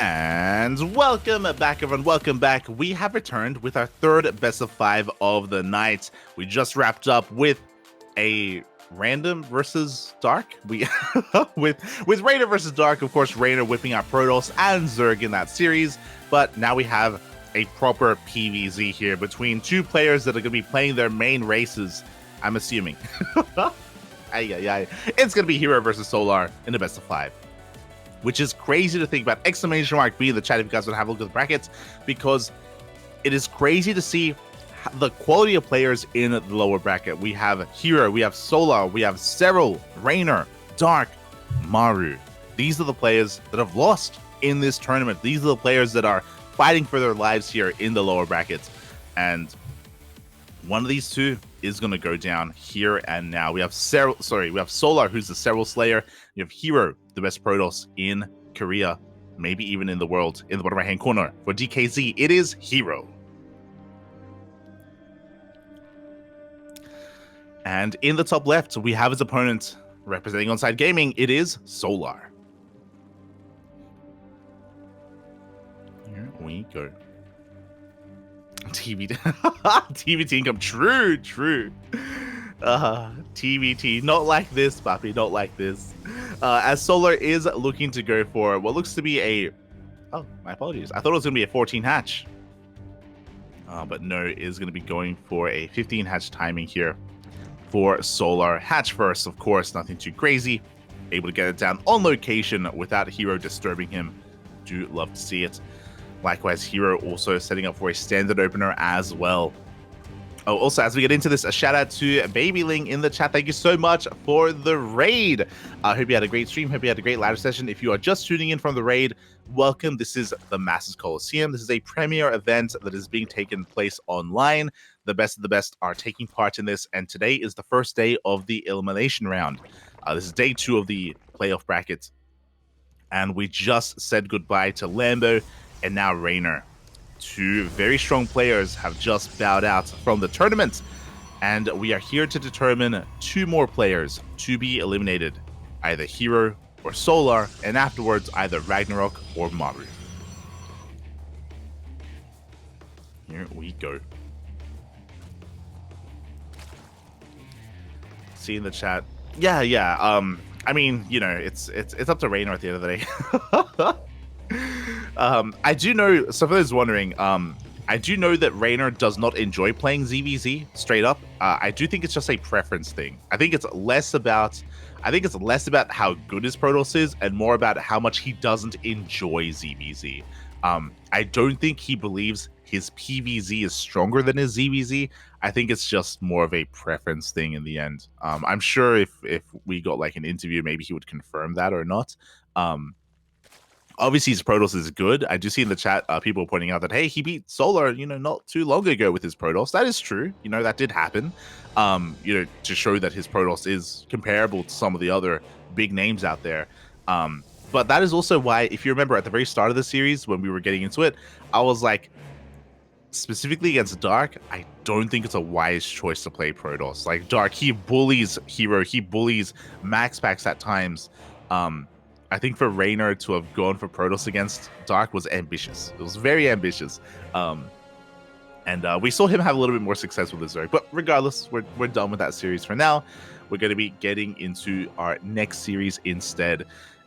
And welcome back, everyone. Welcome back. We have returned with our third best of 5 of the night. We just wrapped up with a random versus Dark. We with Rainer versus Dark, of course, Rainer whipping out Protoss and Zerg in that series. But now we have a proper PvZ here between two players that are going to be playing their main races. I'm assuming. It's going to be herO versus herO in the best of 5. Which is crazy to think about. Exclamation mark B in the chat if you guys want to have a look at the brackets, because it is crazy to see the quality of players in the lower bracket. We have herO, we have herO, we have herO, Rainer, Dark, Maru. These are the players that have lost in this tournament. These are the players that are fighting for their lives here in the lower brackets. And one of these two is going to go down here and now. We have herO, who's the herO Slayer. You have herO, the best Protoss in Korea, maybe even in the world. In the bottom right-hand corner for DKZ, it is herO. And in the top left, we have his opponent representing Onside Gaming. It is Solar. Here we go. TVT income. True. TVT. Not like this, Papi. Not like this. As Solar is looking to go for what looks to be a... Oh, my apologies. I thought it was going to be a 14 hatch. But no, it is going to be going for a 15 hatch timing here for Solar. Hatch first, of course. Nothing too crazy. Able to get it down on location without herO disturbing him. Do love to see it. Likewise, herO also setting up for a standard opener as well. Oh, also, as we get into this, a shout out to Babyling in the chat. Thank you so much for the raid. I hope you had a great stream. Hope you had a great ladder session. If you are just tuning in from the raid, welcome. This is the Masters Coliseum. This is a premier event that is being taken place online. The best of the best are taking part in this, and today is the first day of the elimination round. This is day 2 of the playoff bracket, and we just said goodbye to Lambo and now Rainer. Two very strong players have just bowed out from the tournament, and we are here to determine 2 more players to be eliminated, either herO or Solar, and afterwards either Ragnarok or Maru. Here we go. See in the chat. Yeah. I mean, you know, it's up to Rainer at the end of the day. I do know, so for those wondering, I do know that Rainer does not enjoy playing ZVZ straight up. I do think it's just a preference thing. I think it's less about how good his Protoss is and more about how much he doesn't enjoy ZVZ. I don't think he believes his PvZ is stronger than his ZVZ. I think it's just more of a preference thing in the end. I'm sure if we got like an interview, maybe he would confirm that or not. Obviously, his Protoss is good. I do see in the chat people pointing out that, hey, he beat Solar, not too long ago with his Protoss. That is true. That did happen, to show that his Protoss is comparable to some of the other big names out there. But that is also why, if you remember at the very start of the series, when we were getting into it, I was like, specifically against Dark, I don't think it's a wise choice to play Protoss. Like, Dark, he bullies herO, he bullies Max Packs at times. I think for Rainer to have gone for Protoss against Dark was ambitious. It was very ambitious. And we saw him have a little bit more success with his Zerg. But regardless, we're done with that series for now. We're going to be getting into our next series instead.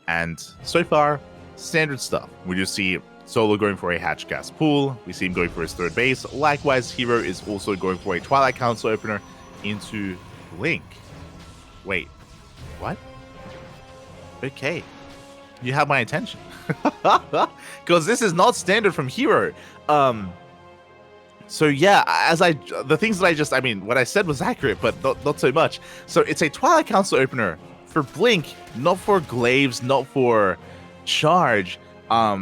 And so far, standard stuff. We just see Solo going for a Hatch Gas Pool. We see him going for his third base. Likewise, herO is also going for a Twilight Council opener into Blink. Wait, what? Okay. You have my attention. Because this is not standard from herO. So yeah, the things that what I said was accurate, but not so much. So it's a Twilight Council opener for Blink, not for Glaives, not for Charge.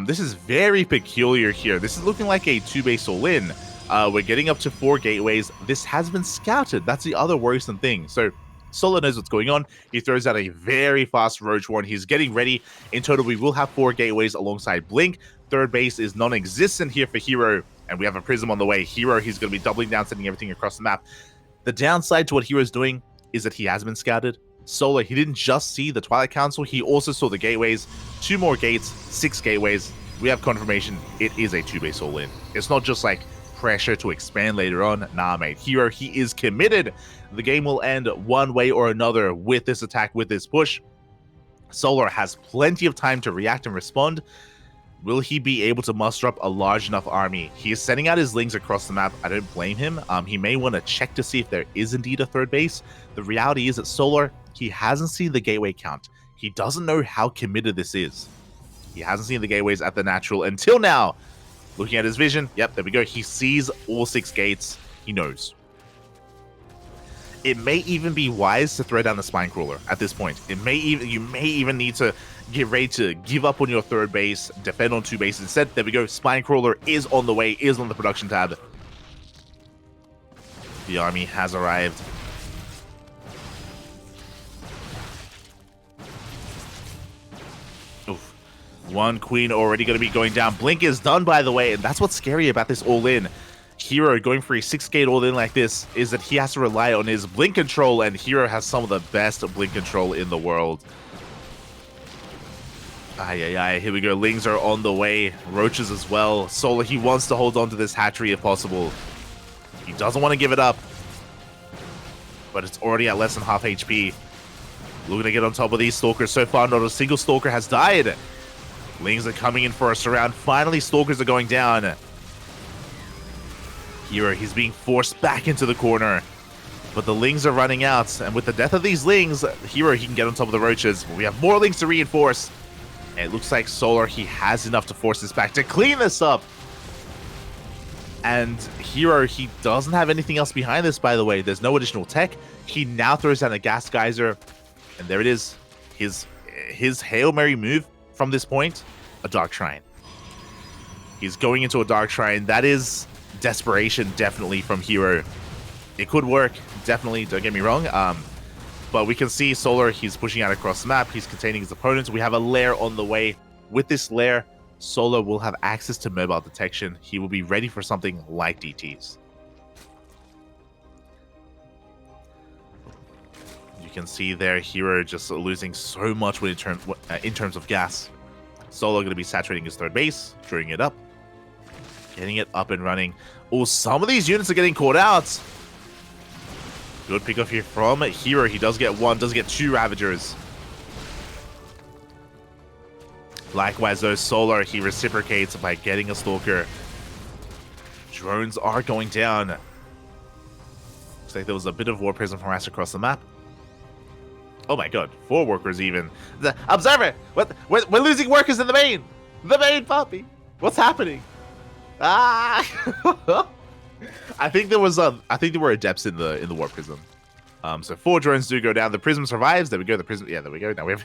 This is very peculiar here. This is looking like a 2-base all-in. We're getting up to 4 gateways. This has been scouted. That's the other worrisome thing. So Solar knows what's going on. He throws out a very fast Roach Warren. He's getting ready. In total, we will have 4 gateways alongside Blink. Third base is non-existent here for herO, and we have a Prism on the way. herO, he's going to be doubling down, sending everything across the map. The downside to what herO's doing is that he has been scouted. Solar, he didn't just see the Twilight Council, he also saw the gateways. 2 more gates, 6 gateways. we have confirmation it is a 2-base all-in. It's not just like pressure to expand later on. Nah, mate. herO, he is committed. The game will end one way or another with this attack, with this push. Solar has plenty of time to react and respond. Will he be able to muster up a large enough army? He is sending out his Lings across the map. I don't blame him. He may want to check to see if there is indeed a third base. The reality is that Solar, he hasn't seen the gateway count. He doesn't know how committed this is. He hasn't seen the gateways at the natural until now. Looking at his vision, yep, there we go. He sees all 6 gates. He knows. It may even be wise to throw down the Spine Crawler at this point. You may even need to get ready to give up on your third base, defend on 2 bases instead. There we go. Spine Crawler is on the way, is on the production tab. The army has arrived. Oof. 1 queen already going to be going down. Blink is done, by the way, and that's what's scary about this all-in. herO going for a 6-gate all-in like this is that he has to rely on his blink control, and herO has some of the best blink control in the world. Here we go. Lings are on the way. Roaches as well. Solar, he wants to hold on to this hatchery if possible. He doesn't want to give it up. But it's already at less than half HP. Looking to get on top of these Stalkers. So far, not a single Stalker has died. Lings are coming in for a surround. Finally, Stalkers are going down. herO, he's being forced back into the corner. But the Lings are running out. And with the death of these Lings, herO, he can get on top of the Roaches. But we have more Lings to reinforce. And it looks like Solar, he has enough to force this back to clean this up. And herO, he doesn't have anything else behind this, by the way. There's no additional tech. He now throws down a Gas Geyser. And there it is. His Hail Mary move from this point, a Dark Shrine. He's going into a Dark Shrine. That is desperation, definitely, from herO. It could work, definitely, don't get me wrong. But we can see Solar, he's pushing out across the map. He's containing his opponents. We have a lair on the way. With this lair, Solar will have access to mobile detection. He will be ready for something like DTs. You can see there, herO just losing so much in terms of gas. Solar going to be saturating his third base, drawing it up, getting it up and running. Oh, some of these units are getting caught out. Good pick off here from herO. He does get 1, does get 2 Ravagers. Likewise, though, Solar, he reciprocates by getting a Stalker. Drones are going down. Looks like there was a bit of War Prism harass across the map. Oh my god, 4 workers even. Observer! What? We're losing workers in the main! The main, puppy! What's happening? Ah! I think there were adepts in the War Prism. So 4 drones do go down. The Prism survives. There we go. The Prism. Yeah, there we go. Now we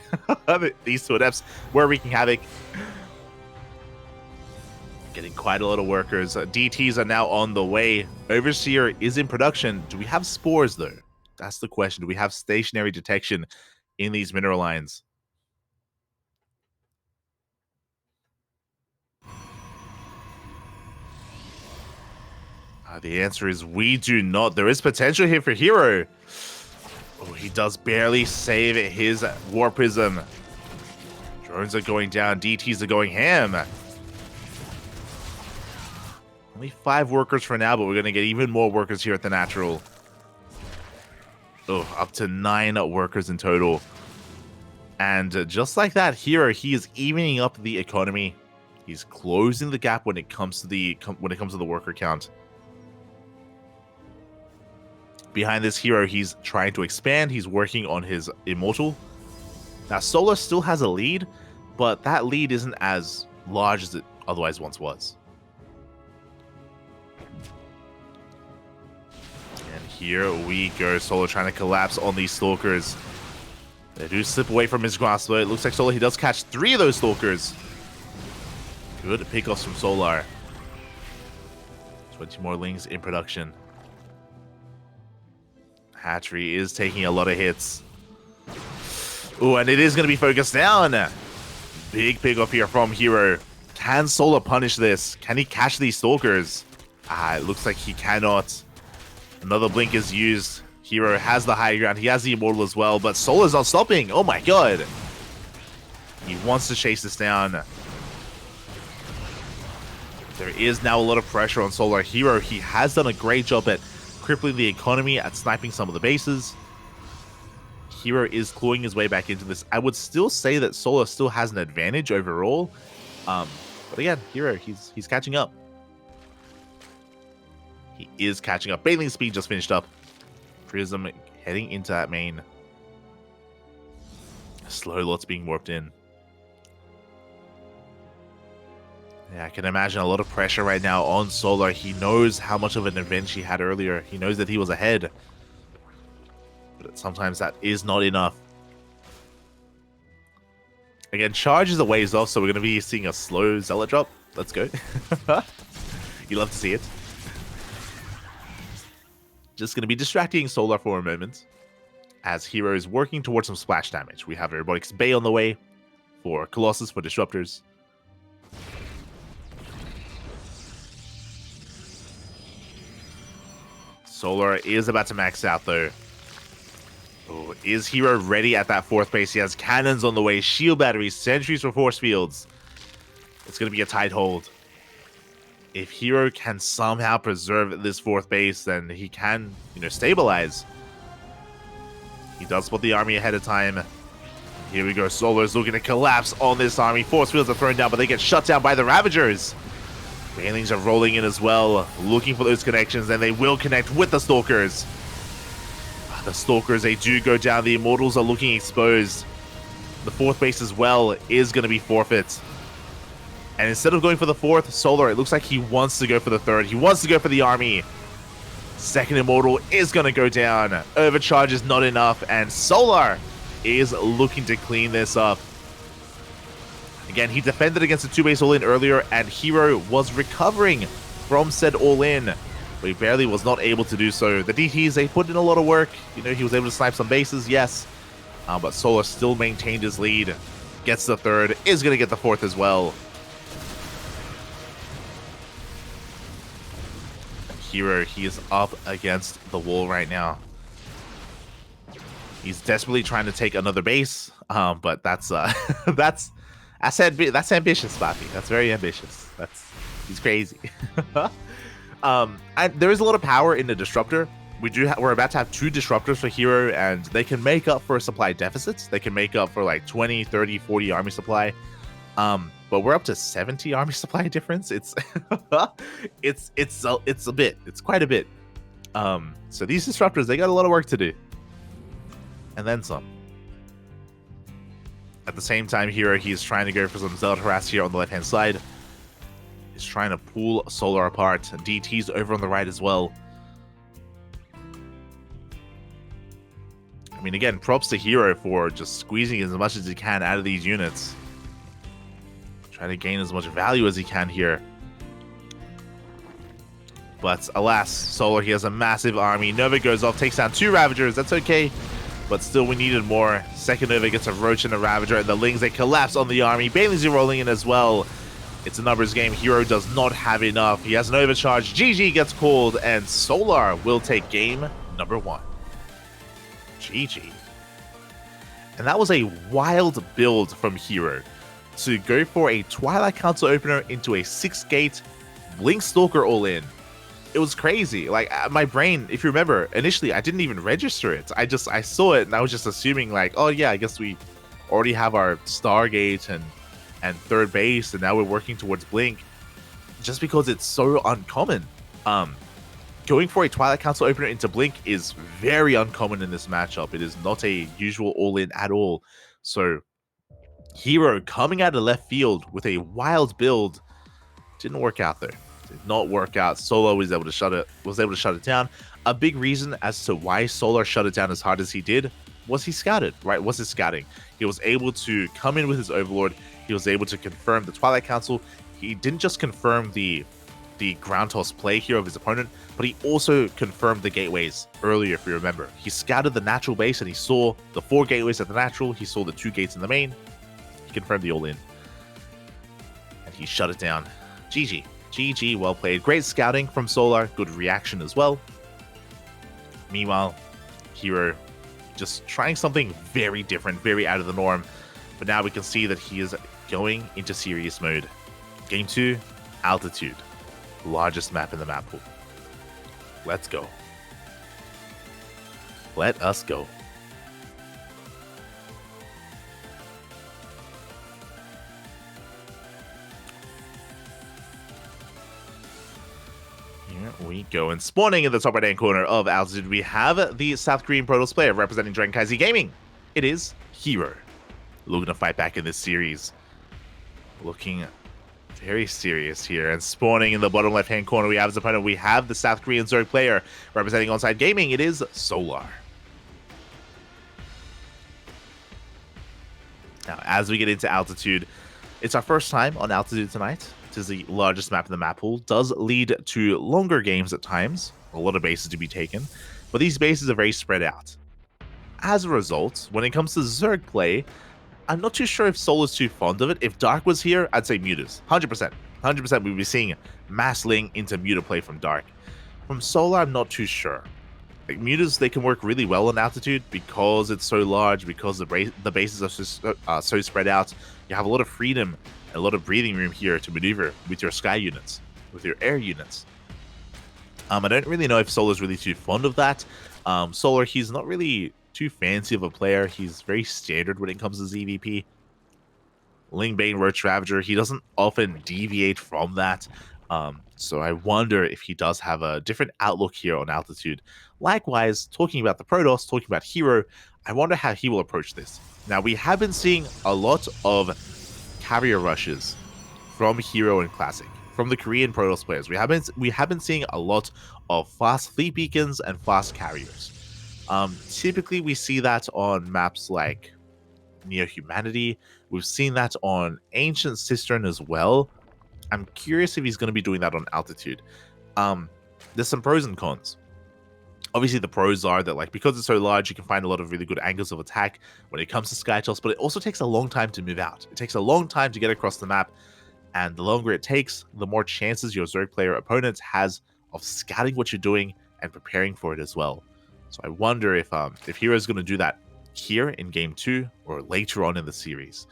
have these 2 adepts. We're wreaking havoc. Getting quite a lot of workers. DTs are now on the way. Overseer is in production. Do we have spores though? That's the question. Do we have stationary detection in these mineral lines? The answer is we do not. There is potential here for herO. Oh, he does barely save his War Prism. Drones are going down. DTs are going ham. Only 5 workers for now, but we're going to get even more workers here at the natural. Oh, up to 9 workers in total. And just like that, herO, he is evening up the economy. He's closing the gap when it comes to the worker count. Behind this herO, he's trying to expand. He's working on his Immortal. Now, Solar still has a lead, but that lead isn't as large as it otherwise once was. And here we go. Solar trying to collapse on these Stalkers. They do slip away from his grasp, but it looks like Solar, he does catch 3 of those Stalkers. Good pickoffs from Solar. 20 more Lings in production. Hatchery is taking a lot of hits. Oh, and it is going to be focused down. Big pick off here from herO. Can Solar punish this? Can he catch these Stalkers? It looks like he cannot. Another blink is used. herO has the high ground. He has the Immortal as well, but Solar's not stopping. Oh my god. He wants to chase this down. There is now a lot of pressure on Solar. herO, he has done a great job at crippling the economy, at sniping some of the bases. herO is clawing his way back into this. I would still say that Solar still has an advantage overall. But again, herO, he's catching up. He is catching up. Baneling speed just finished up. Prism heading into that main. Slow lots being warped in. Yeah, I can imagine a lot of pressure right now on Solar. He knows how much of an advantage he had earlier. He knows that he was ahead. But sometimes that is not enough. Again, charge is a ways off, so we're going to be seeing a slow Zealot drop. Let's go. You love to see it. Just going to be distracting Solar for a moment, as herO is working towards some splash damage. We have a Robotics Bay on the way for Colossus, for Disruptors. Solar is about to max out, though. Oh, is herO ready at that 4th base? He has cannons on the way, shield batteries, sentries for force fields. It's going to be a tight hold. If herO can somehow preserve this 4th base, then he can, stabilize. He does spot the army ahead of time. Here we go. Solar's looking to collapse on this army. Force fields are thrown down, but they get shut down by the Ravagers. Banelings are rolling in as well, looking for those connections, and they will connect with the Stalkers. The Stalkers, they do go down. The Immortals are looking exposed. The 4th base as well is going to be forfeit. And instead of going for the 4th, Solar, it looks like he wants to go for the 3rd. He wants to go for the army. 2nd Immortal is going to go down. Overcharge is not enough, and Solar is looking to clean this up. Again, he defended against a 2-base all-in earlier, and herO was recovering from said all-in, but he barely was not able to do so. The DTs, they put in a lot of work. He was able to snipe some bases, yes, but Solar still maintained his lead. Gets the 3rd, is going to get the 4th as well. herO, he is up against the wall right now. He's desperately trying to take another base, but that's ambitious, Papi. That's very ambitious. He's crazy. There is a lot of power in the Disruptor. We're about to have 2 Disruptors for herO, and they can make up for supply deficits. They can make up for like 20, 30, 40 army supply. But we're up to 70 army supply difference. It's a bit. It's quite a bit. So these Disruptors, they got a lot of work to do. And then some. At the same time, herO, he's trying to go for some Zealot harass here on the left-hand side. He's trying to pull Solar apart. DT's over on the right as well. I mean, again, props to herO for just squeezing as much as he can out of these units. Trying to gain as much value as he can here. But alas, Solar, he has a massive army. Nova goes off, takes down 2 Ravagers. That's okay. But still, we needed more. Second Nova gets a Roach and a Ravager, and the Lings, they collapse on the army. Banelings are rolling in as well. It's a numbers game. herO does not have enough. He has an overcharge. GG gets called, and Solar will take game number 1. GG. And that was a wild build from herO to go for a Twilight Council opener into a 6-gate Blink Stalker all-in. It was crazy. Like, my brain, if you remember, initially I didn't even register it. I saw it and I was just assuming like, oh yeah, I guess we already have our Stargate and 3rd base, and now we're working towards Blink, just because it's so uncommon. Going for a Twilight Council opener into Blink is very uncommon in this matchup. It is not a usual all-in at all. So herO coming out of left field with a wild build didn't work out there. Did not work out. Solar was able to shut it down. A big reason as to why Solar shut it down as hard as he did was he scouted, right? Was his scouting. He was able to come in with his Overlord. He was able to confirm the Twilight Council. He didn't just confirm the ground toss play here of his opponent, but he also confirmed the gateways earlier, if you remember. He scouted the natural base and he saw the 4 gateways at the natural. He saw the 2 gates in the main. He confirmed the all-in. And he shut it down. GG. GG, well played. Great scouting from Solar. Good reaction as well. Meanwhile, herO just trying something very different, very out of the norm. But now we can see that he is going into serious mode. Game 2, Altitude. largest map in the map pool. Let's go. Let us go. Here we go. And spawning in the top right-hand corner of Altitude, we have the South Korean Protoss player representing CranKy Gaming. It is herO. Looking to fight back in this series. Looking very serious here. And spawning in the bottom left-hand corner, we have his opponent. We have the South Korean Zerg player representing Onside Gaming. It is Solar. Now, as we get into Altitude, it's our first time on Altitude tonight. It is the largest map in the map pool. Does lead to longer games at times. A lot of bases to be taken. But these bases are very spread out. As a result, when it comes to Zerg play, I'm not too sure if Solar's too fond of it. If Dark was here, I'd say Mutas. 100%. 100% we'd be seeing mass ling into Muta play from Dark. From Solar, I'm not too sure. Like, Mutas, they can work really well on Altitude because it's so large, because the bases are so spread out. You have a lot of freedom, a lot of breathing room here to maneuver with your sky units, with your air units. I don't really know if Solar's really too fond of that. Solar, he's not really too fancy of a player. He's very standard when it comes to ZVP. Lingbane, Roach Ravager, he doesn't often deviate from that. So I wonder if he does have a different outlook here on Altitude. Likewise, talking about the Protoss, talking about herO, I wonder how he will approach this. Now, we have been seeing a lot of carrier rushes from herO and Classic, from the Korean Protoss players. We have been seeing a lot of fast fleet beacons and fast carriers. Typically, we see that on maps like Neo Humanity. We've seen that on Ancient Cistern as well. I'm curious if he's going to be doing that on Altitude. There's some pros and cons. Obviously, the pros are that, like, because it's so large, you can find a lot of really good angles of attack when it comes to Skytoss, but it also takes a long time to move out. It takes a long time to get across the map, and the longer it takes, the more chances your Zerg player opponent has of scouting what you're doing and preparing for it as well. So I wonder if herO's going to do that here in Game 2 or later on in the series.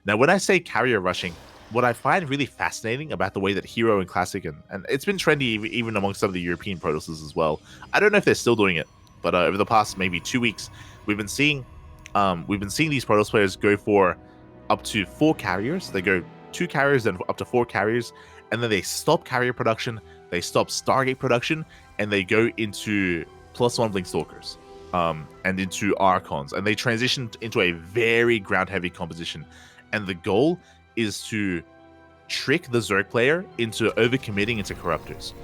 Now, when I say carrier rushing, what I find really fascinating about the way that herO and Classic, and it's been trendy even amongst some of the European Protosses as well. I don't know if they're still doing it, but over the past maybe 2 weeks, we've been seeing these Protoss players go for up to 4 carriers. They go 2 carriers, then up to 4 carriers, and then they stop carrier production, they stop Stargate production, and they go into +1 Blink Stalkers, and into Archons, and they transition into a very ground-heavy composition. And the goal is to trick the Zerg player into overcommitting into Corruptors,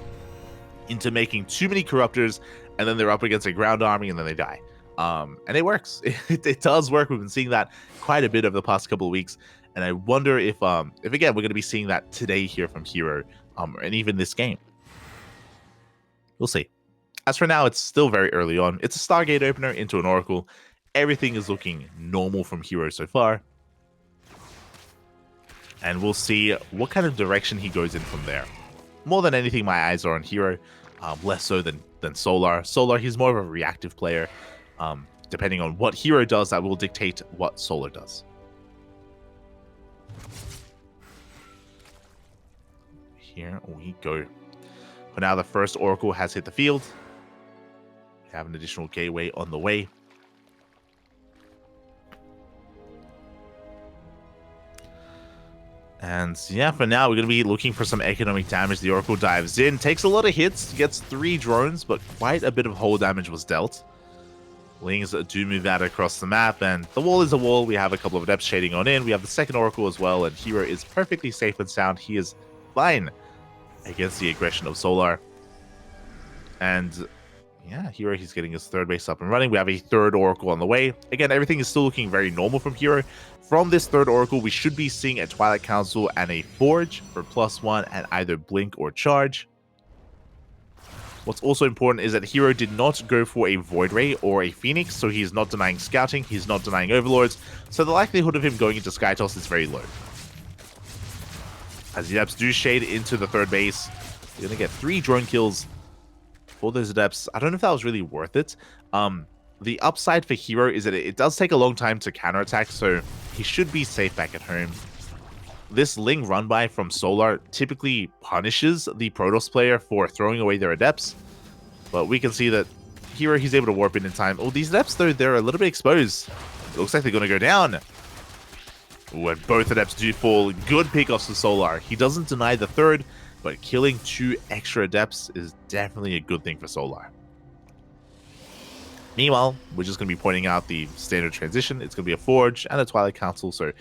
into making too many Corruptors, and then they're up against a ground army, and then they die. And it works. It does work. We've been seeing that quite a bit over the past couple of weeks, and I wonder if again, we're going to be seeing that today here from herO, and even this game. We'll see. As for now, it's still very early on. It's a Stargate opener into an Oracle. Everything is looking normal from herO so far. And we'll see what kind of direction he goes in from there. More than anything, my eyes are on herO, less so than Solar. Solar, he's more of a reactive player. Depending on what herO does, that will dictate what Solar does. Here we go. For now, the first Oracle has hit the field. We have an additional gateway on the way. And yeah, for now, we're going to be looking for some economic damage. The Oracle dives in, takes a lot of hits, gets 3 drones, but quite a bit of hull damage was dealt. Lings do move out across the map, and the wall is a wall. We have a couple of adepts shading on in. We have the second Oracle as well, and herO is perfectly safe and sound. He is fine against the aggression of Solar. And yeah, herO, he's getting his third base up and running. We have a third Oracle on the way. Again, everything is still looking very normal from herO. From this third Oracle, we should be seeing a Twilight Council and a Forge for +1 and either Blink or Charge. What's also important is that herO did not go for a Void Ray or a Phoenix, so he's not denying Scouting, he's not denying Overlords, so the likelihood of him going into Skytoss is very low. As the Adepts do shade into the third base, you're going to get 3 drone kills for those Adepts. I don't know if that was really worth it. The upside for herO is that it does take a long time to counterattack, so he should be safe back at home. this Ling run by from Solar typically punishes the Protoss player for throwing away their Adepts, but we can see that here he's able to warp in time. Oh, these Adepts, though, they're a little bit exposed. It looks like they're going to go down. Ooh, and both Adepts do fall. Good pickoffs to Solar. He doesn't deny the third, but killing 2 extra Adepts is definitely a good thing for Solar. Meanwhile, we're just going to be pointing out the standard transition. It's going to be a Forge and a Twilight Council, so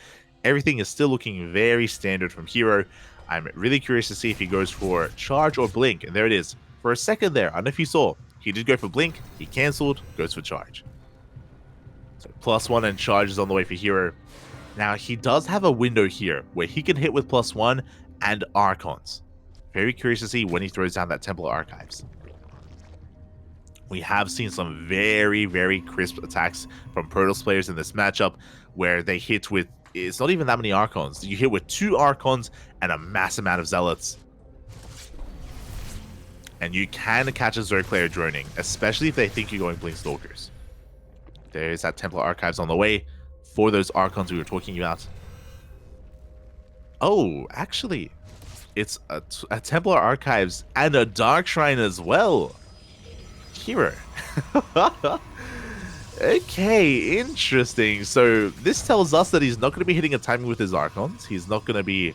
everything is still looking very standard from herO. I'm really curious to see if he goes for Charge or Blink, and there it is. For a second there, I don't know if you saw, he did go for Blink, he cancelled, goes for Charge. So +1 and Charge is on the way for herO. Now, he does have a window here where he can hit with +1 and Archons. Very curious to see when he throws down that Templar Archives. We have seen some very, very crisp attacks from Protoss players in this matchup where they hit with, it's not even that many Archons. You hit with 2 Archons and a mass amount of Zealots. And you can catch a Zerg player droning, especially if they think you're going Blink Stalkers. There's that Templar Archives on the way for those Archons we were talking about. Oh, actually, it's a Templar Archives and a Dark Shrine as well. herO. Okay, interesting. So this tells us that he's not going to be hitting a timing with his Archons. He's not going to be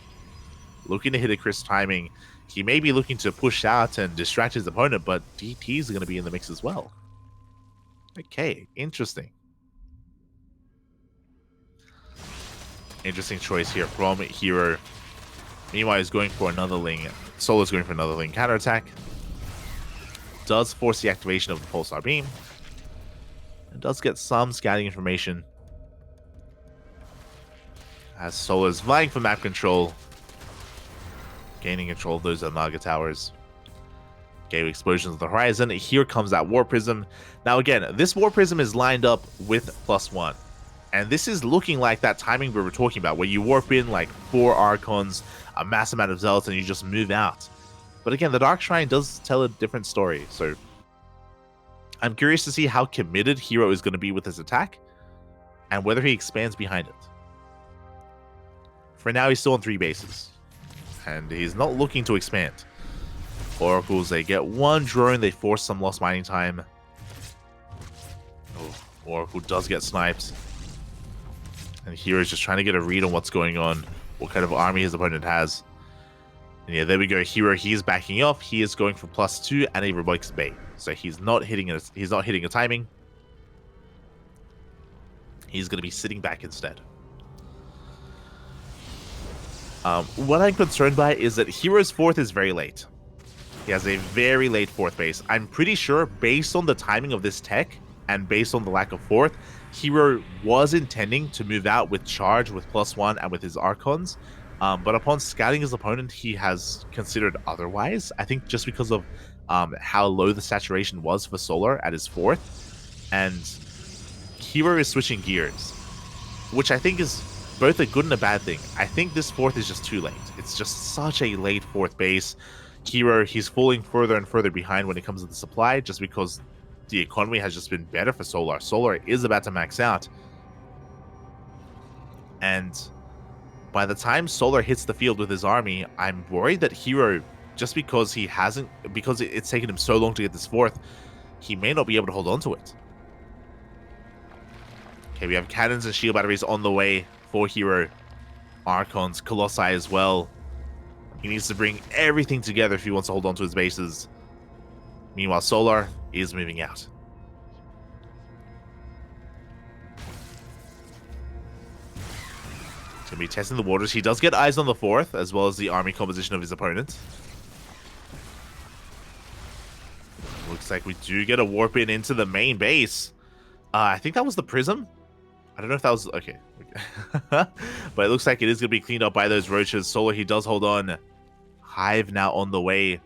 looking to hit a crisp timing. He may be looking to push out and distract his opponent, but DTs are going to be in the mix as well. Okay, interesting. Interesting choice here from herO. Meanwhile, he's going for another Ling. Solar's going for another Ling counterattack. Does force the activation of the Pulsar Beam. And does get some scouting information. As Solar's vying for map control. Gaining control of those Naga towers. Gave explosions on the horizon. Here comes that War Prism. Now again, this War Prism is lined up with +1. And this is looking like that timing we were talking about, where you warp in like 4 Archons, a mass amount of Zealots, and you just move out. But again, the Dark Shrine does tell a different story, so I'm curious to see how committed herO is going to be with his attack, and whether he expands behind it. For now, he's still on 3 bases, and he's not looking to expand. Oracles, they get 1 drone, they force some lost mining time. Oh, Oracle does get sniped. And herO is just trying to get a read on what's going on, what kind of army his opponent has. And yeah, there we go. herO, he is backing off. He is going for +2 and a Robotics Bay. So he's not hitting a timing. He's going to be sitting back instead. What I'm concerned by is that herO's 4th is very late. He has a very late 4th base. I'm pretty sure, based on the timing of this tech and based on the lack of 4th, herO was intending to move out with Charge, with +1, and with his Archons. But upon scouting his opponent, he has considered otherwise. I think just because of how low the saturation was for Solar at his 4th. And herO is switching gears, which I think is both a good and a bad thing. I think this 4th is just too late. It's just such a late 4th base. herO, he's falling further and further behind when it comes to the supply, just because the economy has just been better for Solar. Solar is about to max out. And by the time Solar hits the field with his army, I'm worried that herO, just because it's taken him so long to get this 4th, he may not be able to hold on to it. Okay, we have cannons and shield batteries on the way for herO. Archons, Colossi as well. He needs to bring everything together if he wants to hold on to his bases. Meanwhile, Solar is moving out. He's going to be testing the waters. He does get eyes on the 4th, as well as the army composition of his opponent. Looks like we do get a warp in into the main base. I think that was the Prism. I don't know if that was... Okay. But it looks like it is going to be cleaned up by those roaches. Solar, he does hold on. Hive now on the way.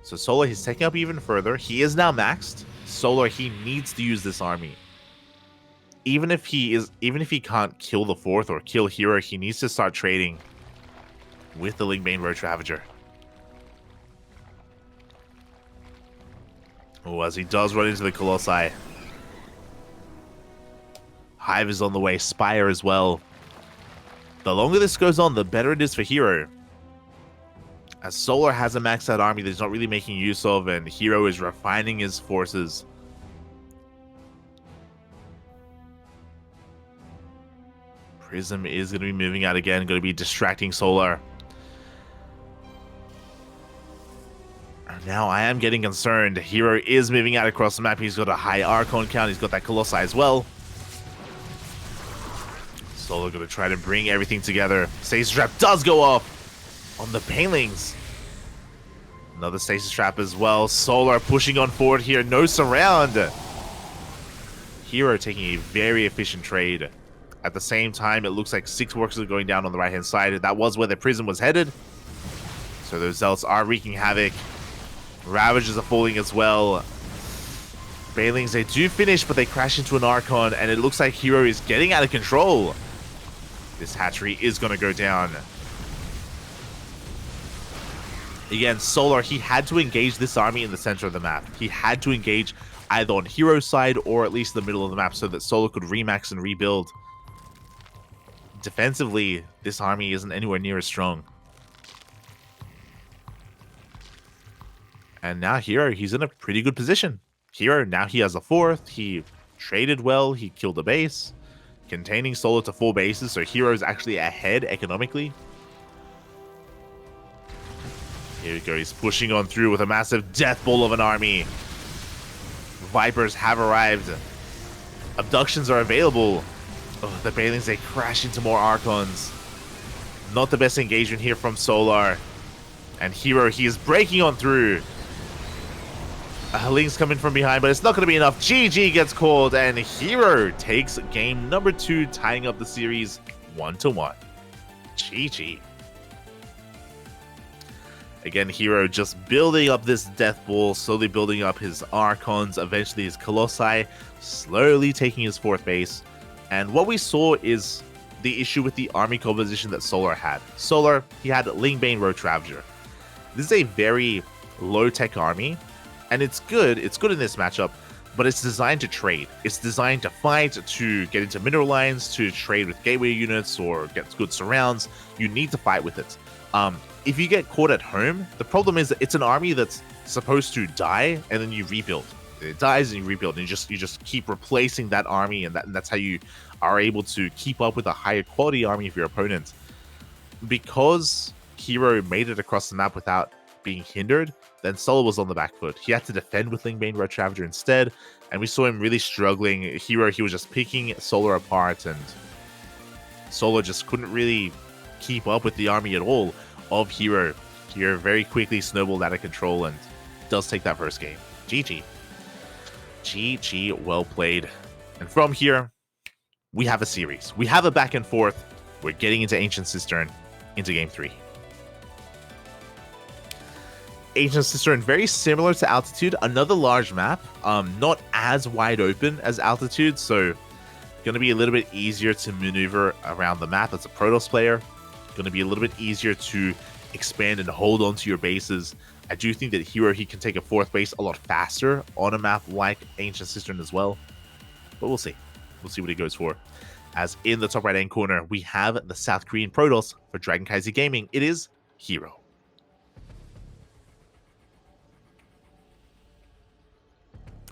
So Solar, he's taking up even further. He is now maxed. Solar, he needs to use this army. Even if he can't kill the 4th or kill herO, he needs to start trading with the Lingbane Roach Ravager. Oh, as he does run into the Colossi. Hive is on the way. Spire as well. The longer this goes on, the better it is for herO. As Solar has a maxed out army that he's not really making use of, and herO is refining his forces. Prism is going to be moving out again, going to be distracting Solar. And now I am getting concerned. herO is moving out across the map. He's got a high Archon count. He's got that Colossi as well. Solar going to try to bring everything together. Stasis Trap does go off on the Banelings. Another Stasis Trap as well. Solar pushing on forward here. No surround. herO taking a very efficient trade. At the same time, it looks like 6 workers are going down on the right-hand side. That was where the Prism was headed. So those Zealots are wreaking havoc. Ravages are falling as well. Banelings, they do finish, but they crash into an Archon, and it looks like herO is getting out of control. This hatchery is going to go down. Again, Solar, he had to engage this army in the center of the map. He had to engage either on hero's side or at least the middle of the map so that Solar could remax and rebuild. Defensively, this army isn't anywhere near as strong. And now herO, he's in a pretty good position. herO, now he has a 4th. He traded well. He killed a base, containing Solar to 4 bases. So herO is actually ahead economically. Here we go. He's pushing on through with a massive death ball of an army. Vipers have arrived. Abductions are available. Oh, the Banelings, they crash into more Archons. Not the best engagement here from Solar. And herO, he is breaking on through. Link's coming from behind, but it's not going to be enough. GG gets called, and herO takes game number 2, tying up the series 1-1. GG. Again, herO just building up this death ball, slowly building up his Archons, eventually his Colossi, slowly taking his 4th base. And what we saw is the issue with the army composition that Solar had. Solar, he had Lingbane, Roach Ravager. This is a very low-tech army, and it's good. It's good in this matchup, but it's designed to trade. It's designed to fight, to get into mineral lines, to trade with gateway units, or get good surrounds. You need to fight with it. If you get caught at home, the problem is that it's an army that's supposed to die, and then you rebuild. It dies and you rebuild, and you just keep replacing that army, and that's how you are able to keep up with a higher quality army of your opponent. Because herO made it across the map without being hindered, then Solar was on the back foot. He had to defend with Lingbane Roach Ravager instead, and we saw him really struggling. herO, he was just picking Solar apart, and Solar just couldn't really keep up with the army at all of herO. herO very quickly snowballed out of control and does take that first game. GG. GG, well played. And from here, we have a series. We have a back and forth. We're getting into Ancient Cistern, into game 3. Ancient Cistern, very similar to Altitude, another large map, not as wide open as Altitude, so going to be a little bit easier to maneuver around the map as a Protoss player. Going to be a little bit easier to expand and hold on to your bases. I do think that herO, he can take a 4th base a lot faster on a map like Ancient Cistern as well. But we'll see. We'll see what he goes for. As in the top right-hand corner, we have the South Korean Protoss for DragonKaiZ Gaming. It is herO.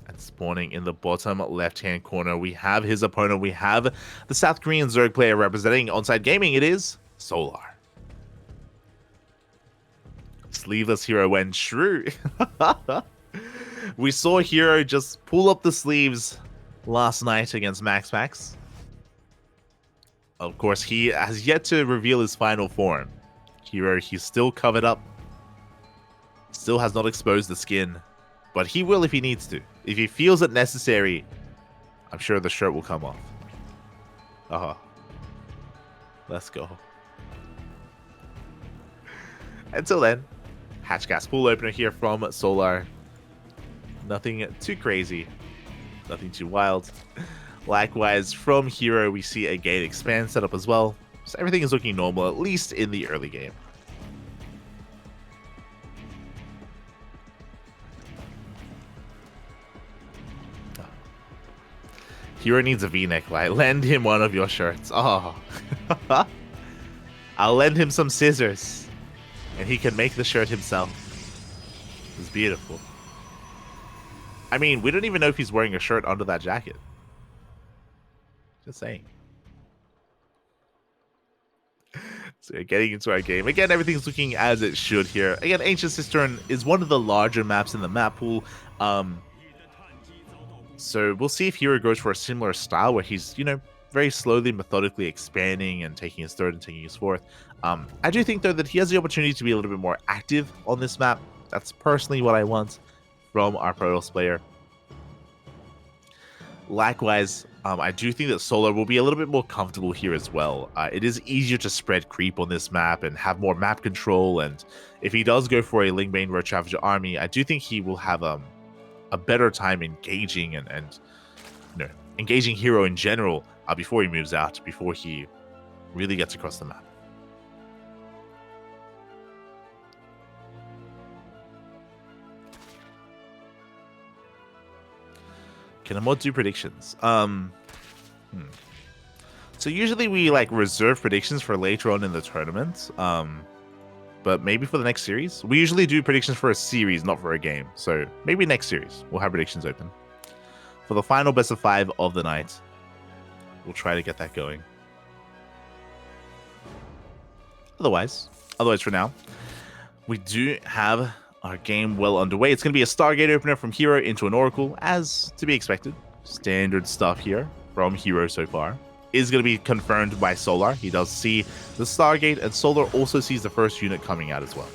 And spawning in the bottom left-hand corner, we have his opponent. We have the South Korean Zerg player representing Onside Gaming. It is Solar. Sleeveless herO went true. We saw herO just pull up the sleeves last night against Max. Of course, he has yet to reveal his final form. herO, he's still covered up. Still has not exposed the skin. But he will if he needs to. If he feels it necessary, I'm sure the shirt will come off. Let's go. Until then, hatch gas pool opener here from Solar. Nothing too crazy. Nothing too wild. Likewise, from herO, we see a gate expand setup as well. So everything is looking normal, at least in the early game. herO needs a V-neck light. Lend him one of your shirts. Oh. I'll lend him some scissors, and he can make the shirt himself. It's beautiful. I mean, we don't even know if he's wearing a shirt under that jacket. Just saying. So getting into our game. Again, everything's looking as it should here. Again, Ancient Cistern is one of the larger maps in the map pool. So we'll see if herO goes for a similar style where he's, you know, very slowly, methodically expanding and taking his third and taking his fourth. I do think, though, that he has the opportunity to be a little bit more active on this map. That's personally what I want from our Protoss player. Likewise, I do think that Solar will be a little bit more comfortable here as well. It is easier to spread creep on this map and have more map control, and if he does go for a Lingbane Road Ravager army, I do think he will have a better time engaging and you know, engaging herO in general before he moves out, before he really gets across the map. Can a mod do predictions? So usually we like reserve predictions for later on in the tournament. But maybe for the next series. We usually do predictions for a series, not for a game. So maybe next series we'll have predictions open. For the final best of 5 of the night, we'll try to get that going. Otherwise for now, we do have our game well underway. It's going to be a Stargate opener from herO into an Oracle, as to be expected. Standard stuff here from herO so far. Is going to be confirmed by Solar. He does see the Stargate, and Solar also sees the first unit coming out as well.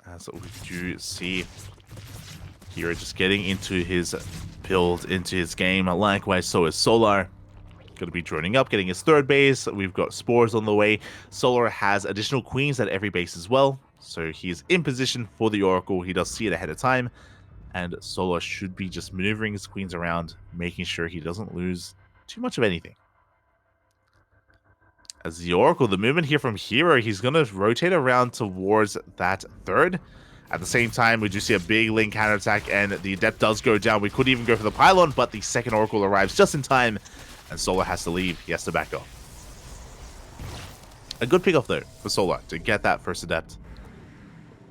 As we do see herO just getting into his build, into his game. Likewise, so is Solar. Going to be droning up, getting his third base. We've got spores on the way. Solar has additional queens at every base as well, so he's in position for the Oracle. He does see it ahead of time, and Solar should be just maneuvering his queens around, making sure he doesn't lose too much of anything. As the Oracle, the movement here from herO, he's going to rotate around towards that third. At the same time, we do see a big link counterattack, and the Adept does go down. We could even go for the pylon, but the second Oracle arrives just in time, and Solar has to leave. He has to back off. A good pick off, though, for Solar to get that first Adept.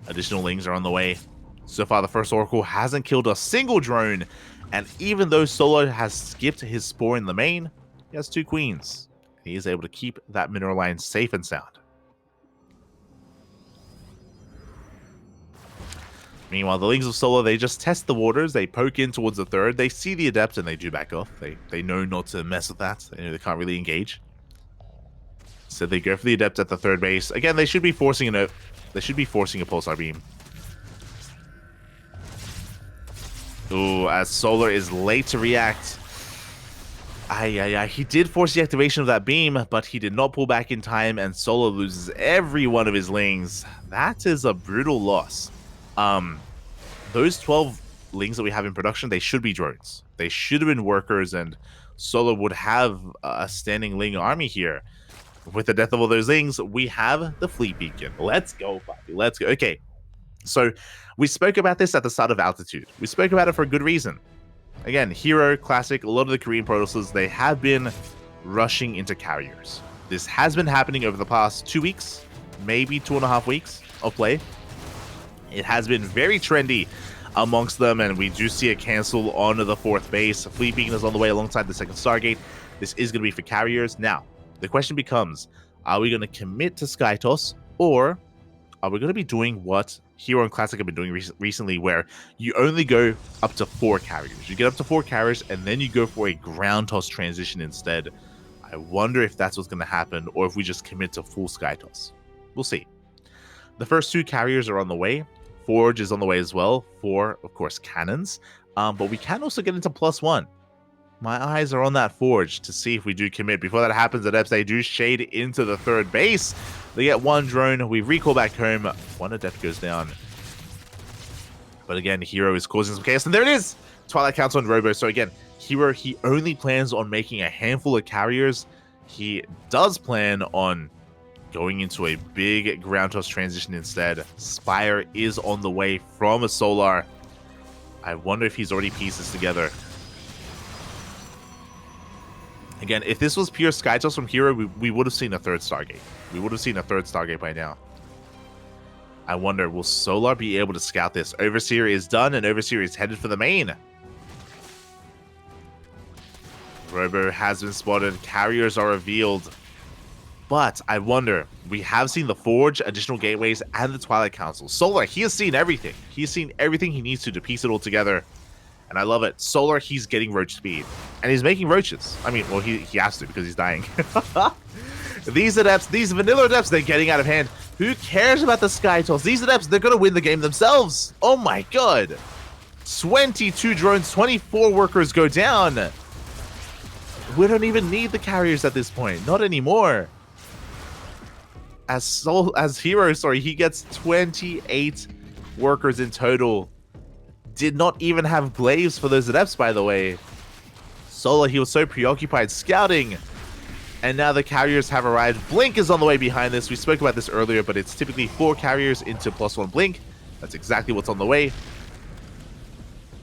Additional Lings are on the way. So far, the first Oracle hasn't killed a single drone, and even though Solar has skipped his Spore in the main, he has 2 Queens. He is able to keep that mineral line safe and sound. Meanwhile, the Lings of Solar, they just test the waters. They poke in towards the third. They see the Adept and they do back off. They know not to mess with that. They know they can't really engage. So they go for the Adept at the third base. Again, they should be forcing a Pulsar Beam. Ooh, as Solar is late to react. He did force the activation of that beam, but he did not pull back in time, and Solar loses every one of his Lings. That is a brutal loss. Those 12 Lings that we have in production, they should be drones. They should have been workers, and Solar would have a standing Ling army here. With the death of all those Lings, we have the Fleet Beacon. Let's go, Poppy. Let's go. Okay, so we spoke about this at the start of Altitude. We spoke about it for a good reason. Again, herO, Classic, a lot of the Korean Protosses, they have been rushing into carriers. This has been happening over the past 2 weeks, maybe 2.5 weeks of play. It has been very trendy amongst them, and we do see a cancel on the 4th base. Fleet Beacon is on the way alongside the 2nd Stargate. This is going to be for carriers. Now, the question becomes, are we going to commit to Skytoss, or are we going to be doing what herO and Classic have been doing recently, where you only go up to 4 carriers? You get up to 4 carriers, and then you go for a ground toss transition instead. I wonder if that's what's going to happen, or if we just commit to full Skytoss. We'll see. The first 2 carriers are on the way. Forge is on the way as well, for, of course, cannons. But we can also get into +1. My eyes are on that Forge to see if we do commit. Before that happens, Adepts, they do shade into the 3rd base. They get 1 drone. We recall back home. 1 Adept goes down. But again, herO is causing some chaos. And there it is! Twilight Council and Robo. So again, herO, he only plans on making a handful of carriers. He does plan on going into a big ground toss transition instead. Spire is on the way from a Solar. I wonder if he's already pieced this together. Again, if this was pure Sky Toss from herO, we would have seen a third Stargate. We would have seen a third Stargate by now. I wonder, will Solar be able to scout this? Overseer is done, and Overseer is headed for the main. Robo has been spotted. Carriers are revealed. But I wonder, we have seen the Forge, additional gateways, and the Twilight Council. Solar, he has seen everything. He's seen everything he needs to piece it all together. And I love it. Solar, he's getting roach speed. And he's making roaches. I mean, well, he has to because he's dying. These Adepts, these vanilla Adepts, they're getting out of hand. Who cares about the Sky Toss? These Adepts, they're going to win the game themselves. Oh my god. 22 drones, 24 workers go down. We don't even need the carriers at this point. Not anymore. As herO, sorry, he gets 28 workers in total. Did not even have glaives for those Adepts, by the way. Solar, he was so preoccupied scouting. And now the carriers have arrived. Blink is on the way behind this. We spoke about this earlier, but it's typically 4 carriers into +1 Blink. That's exactly what's on the way.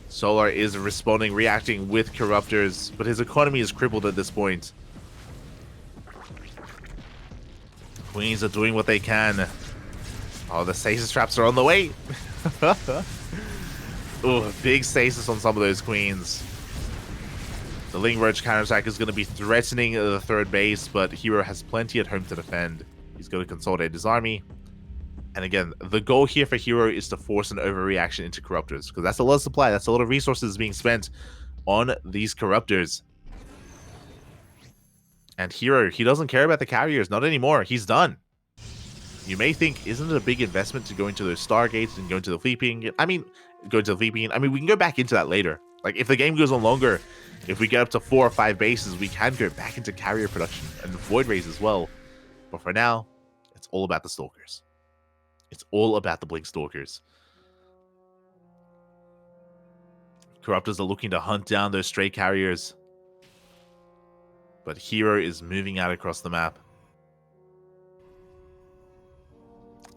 Solar is responding, reacting with Corruptors, but his economy is crippled at this point. Queens are doing what they can. Oh, the stasis traps are on the way. Oh, big stasis on some of those Queens. The Ling Roach counterattack is going to be threatening the third base, but herO has plenty at home to defend. He's going to consolidate his army. And again, the goal here for herO is to force an overreaction into Corruptors, because that's a lot of supply, that's a lot of resources being spent on these Corruptors. And herO, he doesn't care about the carriers, not anymore. He's done. You may think, isn't it a big investment to go into those Stargates and go into the Fleeping? I mean, we can go back into that later. Like, if the game goes on longer, if we get up to 4 or 5 bases, we can go back into carrier production and Void Rays as well. But for now, it's all about the Stalkers. It's all about the Blink Stalkers. Corruptors are looking to hunt down those stray carriers. But herO is moving out across the map.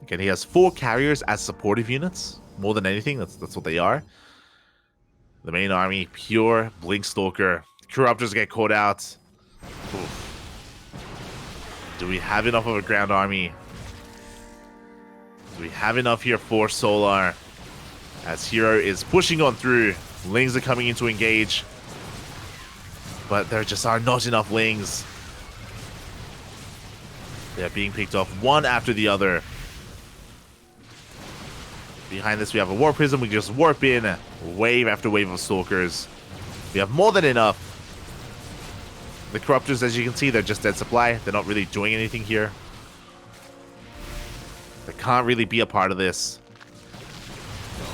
Again, he has 4 carriers as supportive units. More than anything, that's what they are. The main army, pure Blink Stalker. Corruptors get caught out. Oof. Do we have enough of a ground army? Do we have enough here for Solar? As herO is pushing on through. Lings are coming in to engage. But there just are not enough Lings. They're being picked off one after the other. Behind this, we have a Warp Prism. We just warp in wave after wave of Stalkers. We have more than enough. The Corruptors, as you can see, they're just dead supply. They're not really doing anything here. They can't really be a part of this.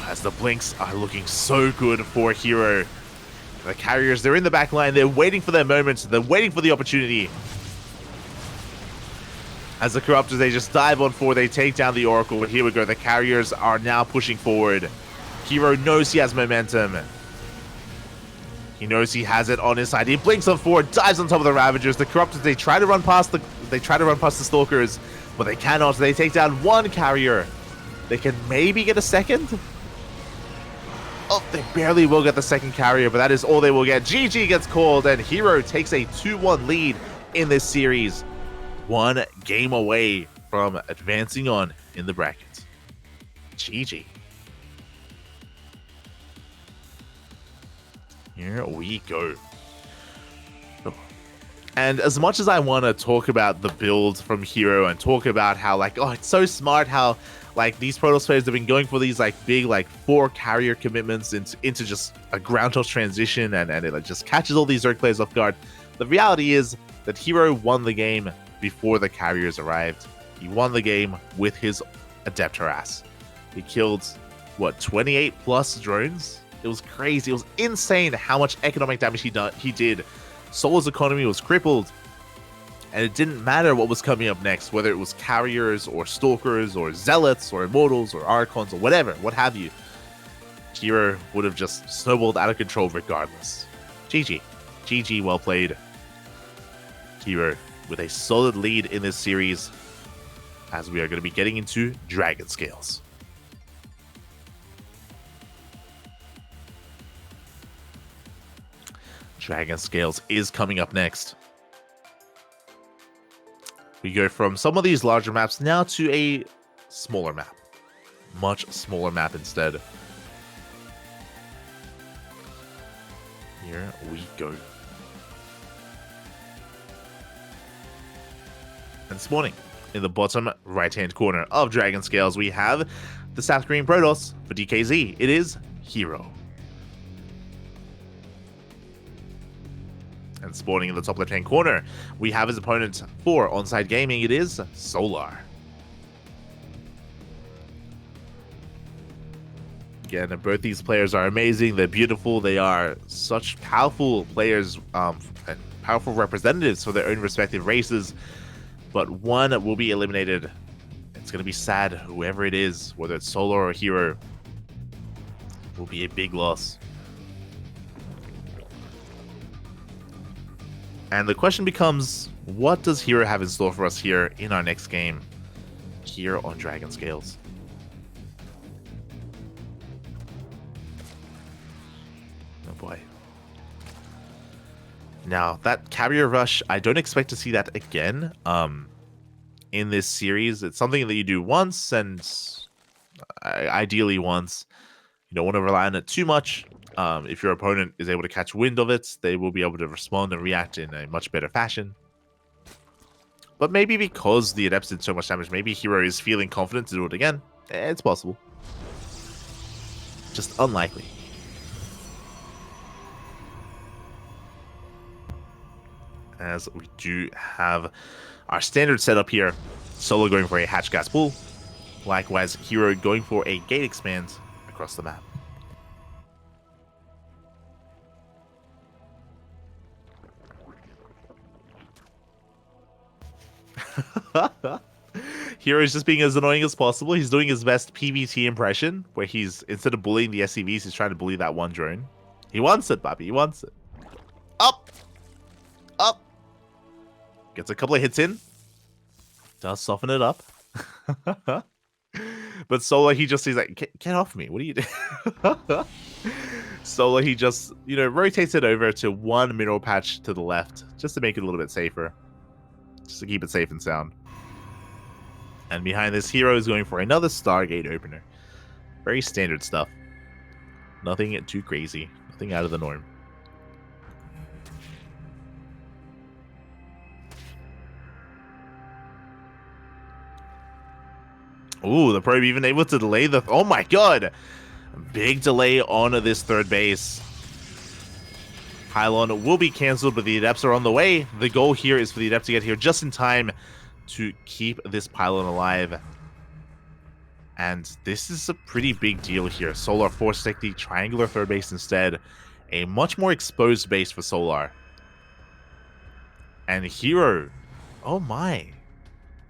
As the Blinks are looking so good for herO. The carriers, they're in the back line. They're waiting for their moment. They're waiting for the opportunity. As the Corruptors, they just dive on forward. They take down the Oracle. But here we go. The carriers are now pushing forward. herO knows he has momentum. He knows he has it on his side. He blinks on forward, dives on top of the Ravagers. The Corruptors, they try to run past the Stalkers, but they cannot. They take down 1 carrier. They can maybe get a second. Oh, they barely will get the second carrier, but that is all they will get. GG gets called, and herO takes a 2-1 lead in this series. 1 game away from advancing on in the bracket. GG. Here we go. And as much as I want to talk about the build from herO and talk about how, like, oh, it's so smart how, like, these Protoss players have been going for these, like, big, like, 4 carrier commitments into just a ground toss transition, and it like, just catches all these Zerg players off guard. The reality is that herO won the game before the carriers arrived. He won the game with his Adept harass. He killed, what, 28 plus drones? It was crazy. It was insane how much economic damage he did. Solar's economy was crippled, and it didn't matter what was coming up next, whether it was carriers or Stalkers or Zealots or Immortals or Archons or whatever, what have you. herO would have just snowballed out of control regardless. GG. GG, well played. herO with a solid lead in this series. as we are going to be getting into Dragon Scales. Dragon Scales is coming up next. We go from some of these larger maps now to a smaller map. Much smaller map instead. Here we go. And this morning, in the bottom right-hand corner of Dragon Scales, we have the South Korean Protoss for DKZ. It is herO. And spawning in the top left-hand corner, we have his opponent for Onside Gaming. It is Solar. Again, both these players are amazing. They're beautiful. They are such powerful players, and powerful representatives for their own respective races. But one will be eliminated. It's going to be sad. Whoever it is, whether it's Solar or herO, will be a big loss. And the question becomes, what does herO have in store for us here in our next game here on Dragon Scales? Oh boy. Now, that carrier rush, I don't expect to see that again in this series. It's something that you do once, and ideally once. You don't want to rely on it too much. If your opponent is able to catch wind of it, they will be able to respond and react in a much better fashion. But maybe because the Adepts did so much damage, maybe herO is feeling confident to do it again. It's possible. Just unlikely. As we do have our standard setup here. Solar going for a hatch gas pull. Likewise, herO going for a gate expand across the map. herO is just being as annoying as possible. He's doing his best PvT impression, where he's, instead of bullying the SCVs, he's trying to bully that one drone. He wants it, Bobby. He wants it. Up! Up! Gets a couple of hits in. Does soften it up. But Solar, he just, he's like, get off me. What are you doing? Solar, he just, rotates it over to one mineral patch to the left, just to make it a little bit safer. Just to keep it safe and sound. And behind this, herO is going for another Stargate opener. Very standard stuff. Nothing too crazy. Nothing out of the norm. Ooh, the probe even able to delay the... Oh my god! Big delay on this third base. Pylon will be cancelled, but the Adepts are on the way. The goal here is for the Adepts to get here just in time to keep this pylon alive. And this is a pretty big deal here. Solar forced to take the triangular third base instead. A much more exposed base for Solar. And herO, oh my,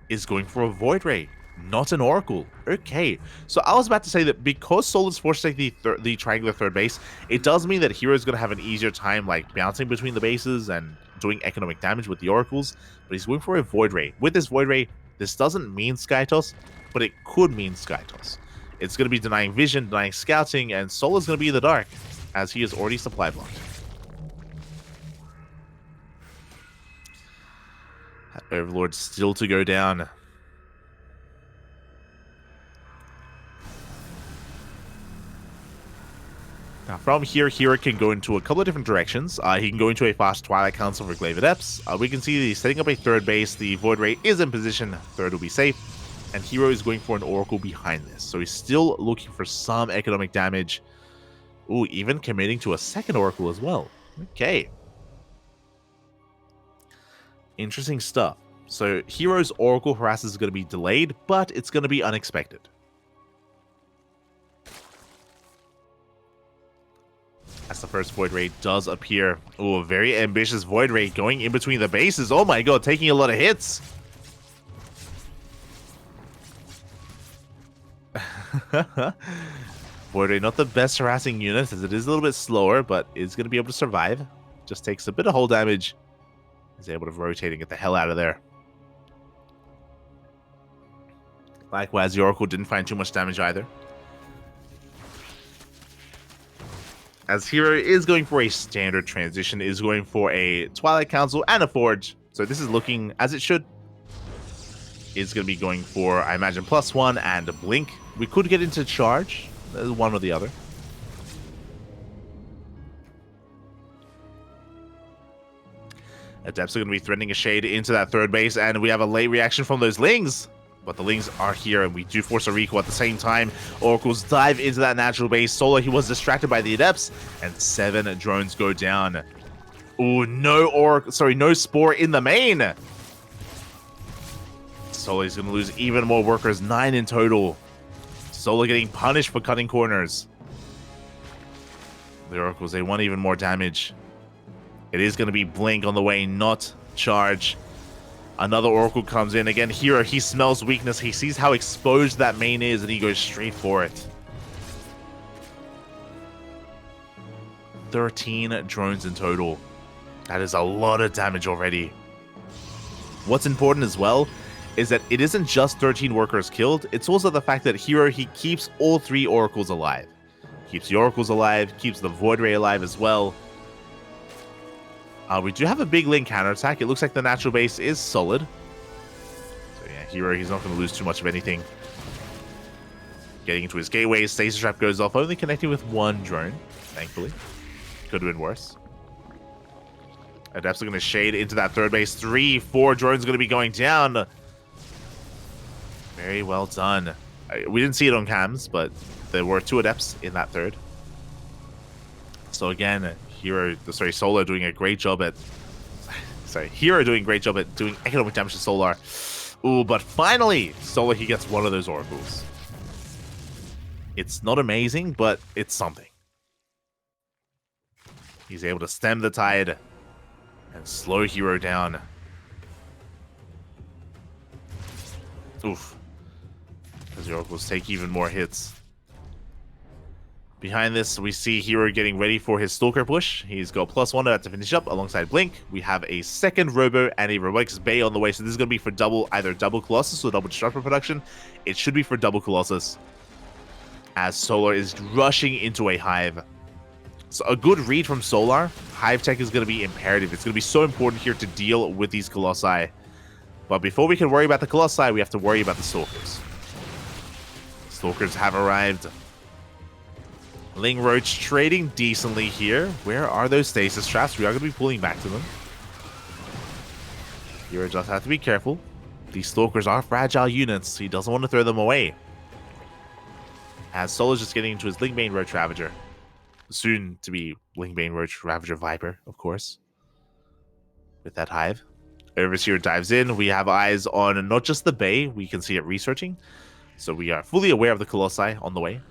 is going for a Void Ray. Not an Oracle. Okay. So I was about to say that because Solar's forced to take the triangular third base, it does mean that herO is going to have an easier time like bouncing between the bases and doing economic damage with the Oracles. But he's going for a Void Ray. With this Void Ray, this doesn't mean Sky Toss, but it could mean Sky Toss. It's going to be denying vision, denying scouting, and Solar's going to be in the dark, as he is already supply blocked. That Overlord still to go down. Now from here, herO can go into a couple of different directions. He can go into a fast Twilight Council for Glaive Adepts. We can see that he's setting up a third base. The Void Ray is in position. Third will be safe. And herO is going for an Oracle behind this. So he's still looking for some economic damage. Ooh, even committing to a second Oracle as well. Okay. Interesting stuff. So herO's Oracle Harass is going to be delayed, but it's going to be unexpected. As the first Void Ray does appear. Oh, a very ambitious Void Ray going in between the bases. Oh my god, taking a lot of hits. Void Ray, not the best harassing unit, as it is a little bit slower, but is going to be able to survive. Just takes a bit of hull damage. Is able to rotate and get the hell out of there. Likewise, the Oracle didn't find too much damage either. As herO is going for a standard transition, is going for a Twilight Council and a Forge. So this is looking as it should. Is going to be going for, I imagine, +1 and a Blink. We could get into charge. One or the other. Adepts are going to be threatening a shade into that third base, and we have a late reaction from those Lings. But the Lings are here, and we do force a recall at the same time. Oracles dive into that natural base. Solar, he was distracted by the Adepts, and 7 drones go down. Ooh, no Spore in the main. Solar is going to lose even more workers, 9 in total. Solar getting punished for cutting corners. The Oracles, they want even more damage. It is going to be Blink on the way, not charge. Another Oracle comes in. Again, herO, he smells weakness. He sees how exposed that main is, and he goes straight for it. 13 drones in total. That is a lot of damage already. What's important as well is that it isn't just 13 workers killed. It's also the fact that herO, he keeps all 3 Oracles alive. Keeps the Oracles alive, keeps the Void Ray alive as well. We do have a big Link counterattack. It looks like the natural base is solid. So yeah, herO, he's not going to lose too much of anything. Getting into his gateway, Stasis Trap goes off, only connecting with 1 drone, thankfully. Could have been worse. Adepts are going to shade into that third base. 3, 4 drones are going to be going down. Very well done. We didn't see it on cams, but there were 2 Adepts in that third. So again, Solar doing a great job at... herO doing a great job at doing economic damage to Solar. Ooh, but finally, Solar, he gets one of those Oracles. It's not amazing, but it's something. He's able to stem the tide and slow herO down. Oof. As the Oracles take even more hits. Behind this, we see herO getting ready for his Stalker push. He's got +1 about to finish up alongside Blink. We have a second Robo and a Robotics Bay on the way. So this is going to be for either double Colossus or double Disruptor production. It should be for double Colossus. As Solar is rushing into a Hive. So a good read from Solar. Hive tech is going to be imperative. It's going to be so important here to deal with these Colossi. But before we can worry about the Colossi, we have to worry about the Stalkers. Stalkers have arrived. Ling Roach trading decently here. Where are those Stasis Traps? We are going to be pulling back to them. You just have to be careful. These Stalkers are fragile units. He doesn't want to throw them away. As Solar's just getting into his Lingbane Roach Ravager. Soon to be Lingbane Roach Ravager Viper, of course. With that Hive. Overseer dives in. We have eyes on not just the Bay. We can see it researching. So we are fully aware of the Colossi on the way.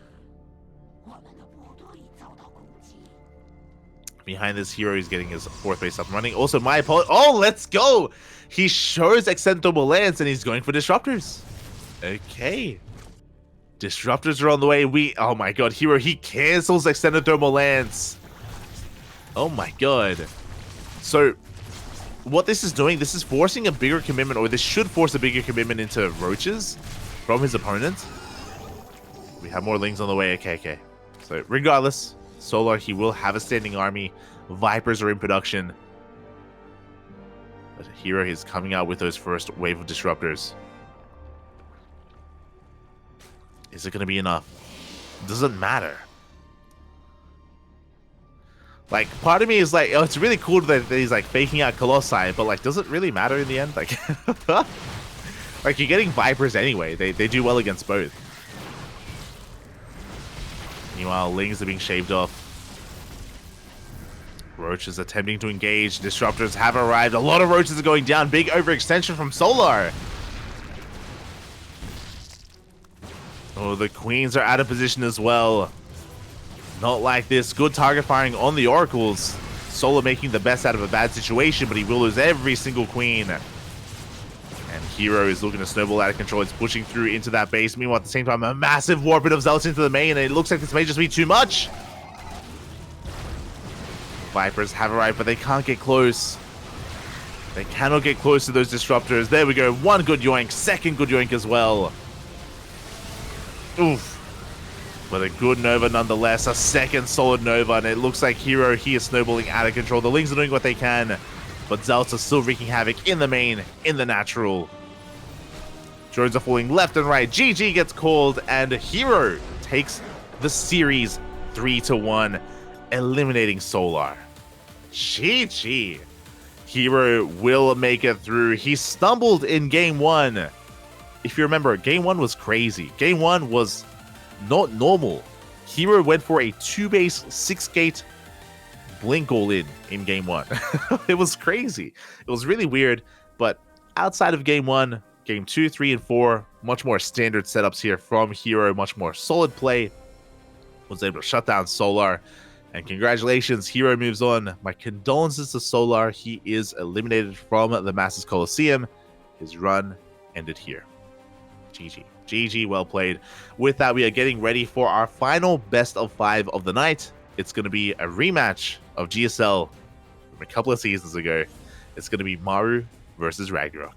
Behind this, herO is getting his 4th base up and running. Also, oh, let's go! He shows Extended Thermal Lance, and he's going for Disruptors. Okay. Disruptors are on the way. Oh my god, herO, he cancels Extended Thermal Lance. Oh my god. So, what this is doing, this is forcing a bigger commitment, or this should force a bigger commitment into Roaches from his opponent. We have more Lings on the way. Okay. So, regardless, Solar, he will have a standing army. Vipers are in production. But herO is coming out with those first wave of Disruptors. Is it going to be enough? Doesn't matter. Like, part of me is like, oh, it's really cool that he's like faking out Colossi, but like, does it really matter in the end? Like, like you're getting Vipers anyway. They do well against both. Meanwhile, Lings are being shaved off. Roach is attempting to engage. Disruptors have arrived. A lot of Roaches are going down. Big overextension from Solar. Oh, the Queens are out of position as well. Not like this. Good target firing on the Oracles. Solar making the best out of a bad situation, but he will lose every single Queen. And herO is looking to snowball out of control. It's pushing through into that base. Meanwhile, at the same time, a massive warping of Zealots into the main, and it looks like this may just be too much. Vipers have arrived, but they can't get close. They cannot get close to those Disruptors. There we go. One good yoink. Second good yoink as well. Oof. But a good Nova nonetheless, a second solid Nova, and it looks like herO here snowballing out of control. The Lings are doing what they can, but Zelt's still wreaking havoc in the main, in the natural. Drones are falling left and right. GG gets called, and herO takes the series 3-1, eliminating Solar. GG. herO will make it through. He stumbled in game 1. If you remember, game 1 was crazy. Game 1 was not normal. herO went for a 2-base 6-gate blink all in game 1. It was crazy. It was really weird, but outside of game 1, game 2, 3, and 4, much more standard setups here from herO, much more solid play. Was able to shut down Solar, and congratulations, herO moves on. My condolences to Solar. He is eliminated from the Masters Coliseum. His run ended here. GG. GG, well played. With that, we are getting ready for our final best of 5 of the night. It's going to be a rematch of GSL from a couple of seasons ago. It's going to be Maru versus Ragnarok.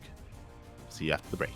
See you after the break.